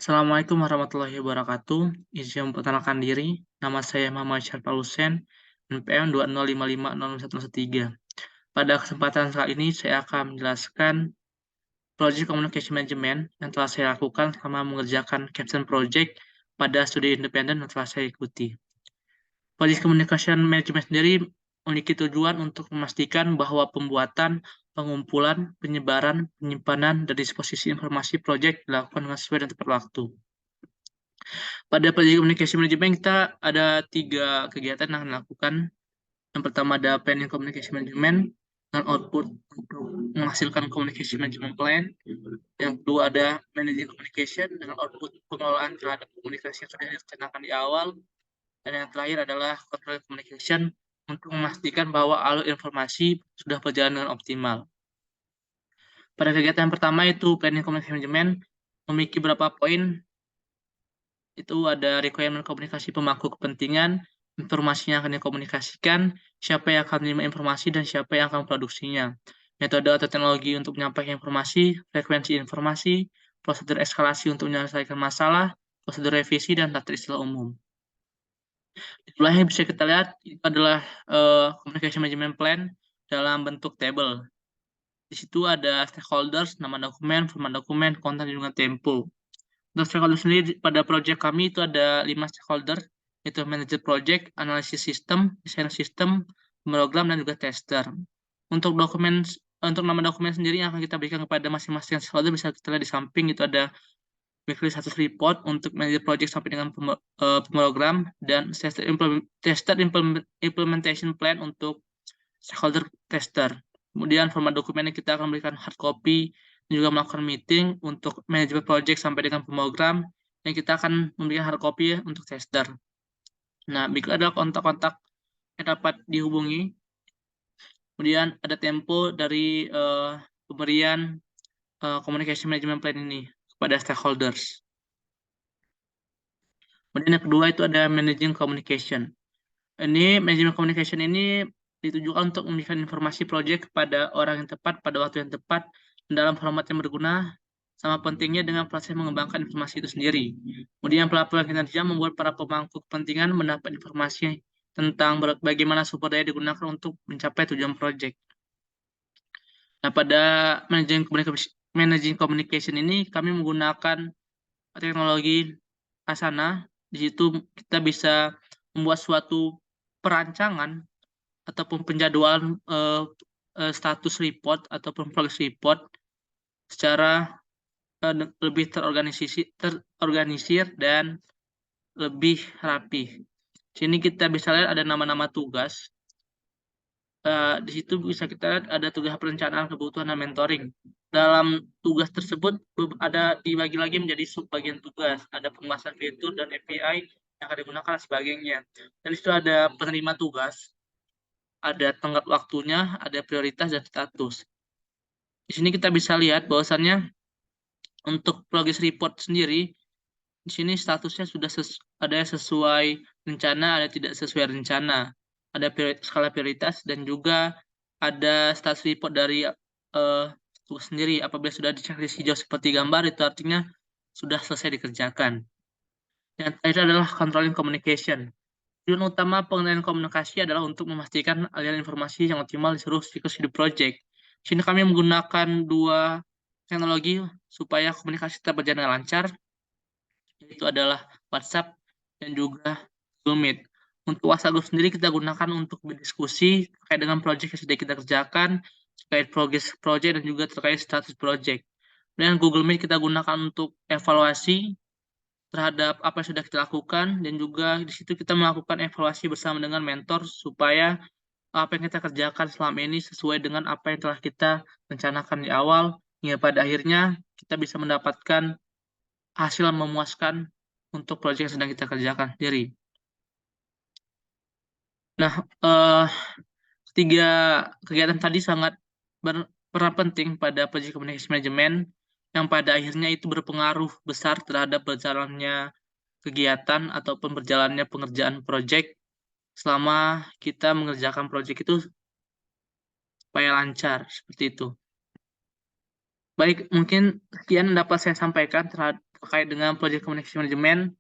Assalamualaikum warahmatullahi wabarakatuh. Izin memperkenalkan diri, nama saya Muhammad Syarifal Hussein, NPM 2055013. Pada kesempatan kali ini saya akan menjelaskan Project Communication Management yang telah saya lakukan selama mengerjakan capstone project pada studi independen yang telah saya ikuti. Project Communication Management sendiri memiliki tujuan untuk memastikan bahwa pembuatan, pengumpulan, penyebaran, penyimpanan, dan disposisi informasi project dilakukan dengan sesuai dan tepat waktu. Pada Project Communication Management kita ada 3 kegiatan yang dilakukan. Yang pertama ada Planning Communication Management dan output untuk menghasilkan Communication Management Plan. Yang kedua ada Managing Communication dengan output pengelolaan terhadap komunikasi yang sudah direncanakan di awal. Dan yang terakhir adalah Control Communication untuk memastikan bahwa alur informasi sudah berjalan dengan optimal. Pada kegiatan yang pertama itu Planning Communication Management memiliki beberapa poin. Itu ada requirement komunikasi pemangku kepentingan, informasi yang akan dikomunikasikan, siapa yang akan menerima informasi, dan siapa yang akan memproduksinya. Metode atau teknologi untuk menyampaikan informasi, frekuensi informasi, prosedur eskalasi untuk menyelesaikan masalah, prosedur revisi, dan tata istilah umum. Di yang bisa kita lihat itu adalah communication management plan dalam bentuk table. Di situ ada stakeholders, nama dokumen, format dokumen, konten, dan juga tempo. Untuk stakeholder sendiri pada project kami itu ada 5 stakeholder, yaitu manager project, analisis sistem, desain sistem, program, dan juga tester. Untuk nama dokumen sendiri yang akan kita berikan kepada masing-masing stakeholder bisa kita lihat di samping itu ada weekly status report untuk manager project sampai dengan program dan tester implementation plan untuk stakeholder tester. Kemudian format dokumennya kita akan berikan hard copy dan juga melakukan meeting untuk manajemen project sampai dengan program dan kita akan memberikan hard copy untuk tester. Nah, berikut adalah kontak-kontak yang dapat dihubungi. Kemudian ada tempo dari pemberian communication management plan ini kepada stakeholders. Kemudian yang kedua itu ada managing communication. Management communication ini ditujukan untuk memberikan informasi proyek kepada orang yang tepat pada waktu yang tepat dalam format yang berguna, sama pentingnya dengan proses mengembangkan informasi itu sendiri. Kemudian pelaporan kinerja membuat para pemangku kepentingan mendapat informasi tentang bagaimana sumber daya digunakan untuk mencapai tujuan proyek. Nah, pada managing communication ini kami menggunakan teknologi Asana. Di situ kita bisa membuat suatu perancangan ataupun penjadwalan status report ataupun progress report secara lebih terorganisir dan lebih rapi. Sini kita bisa lihat ada nama-nama tugas. Di situ bisa kita lihat ada tugas perencanaan kebutuhan dan mentoring. Dalam tugas tersebut ada dibagi lagi menjadi subbagian tugas. Ada pembahasan fitur dan API yang akan digunakan sebagainya. Dan di situ ada penerima tugas, ada tenggat waktunya, ada prioritas dan status. Di sini kita bisa lihat bahwasannya untuk progress report sendiri, di sini statusnya sudah ada sesuai rencana, ada tidak sesuai rencana. Ada skala prioritas dan juga ada status report dari tugas sendiri. Apabila sudah diceklis hijau seperti gambar, itu artinya sudah selesai dikerjakan. Yang terakhir adalah controlling communication. Tujuan utama pengendalian komunikasi adalah untuk memastikan aliran informasi yang optimal di seluruh siklus hidup project. Di sini kami menggunakan 2 teknologi supaya komunikasi tetap berjalan dengan lancar, yaitu adalah WhatsApp dan juga Google Meet. Untuk WhatsApp Group sendiri kita gunakan untuk berdiskusi terkait dengan proyek yang sudah kita kerjakan, terkait progress project dan juga terkait status project. Dan Google Meet kita gunakan untuk evaluasi terhadap apa yang sudah kita lakukan dan juga di situ kita melakukan evaluasi bersama dengan mentor supaya apa yang kita kerjakan selama ini sesuai dengan apa yang telah kita rencanakan di awal hingga pada akhirnya kita bisa mendapatkan hasil yang memuaskan untuk proyek yang sedang kita kerjakan sendiri. Nah, 3 kegiatan tadi sangat berperan penting pada project communication management yang pada akhirnya itu berpengaruh besar terhadap berjalannya kegiatan ataupun berjalannya pengerjaan proyek selama kita mengerjakan proyek itu supaya lancar seperti itu. Baik, mungkin sekian dapat saya sampaikan terkait dengan Project Communication Management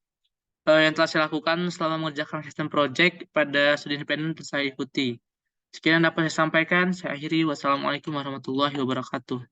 yang telah saya lakukan selama mengerjakan sistem project pada studi independen yang saya ikuti. Sekian yang dapat saya sampaikan. Saya akhiri. Wassalamualaikum warahmatullahi wabarakatuh.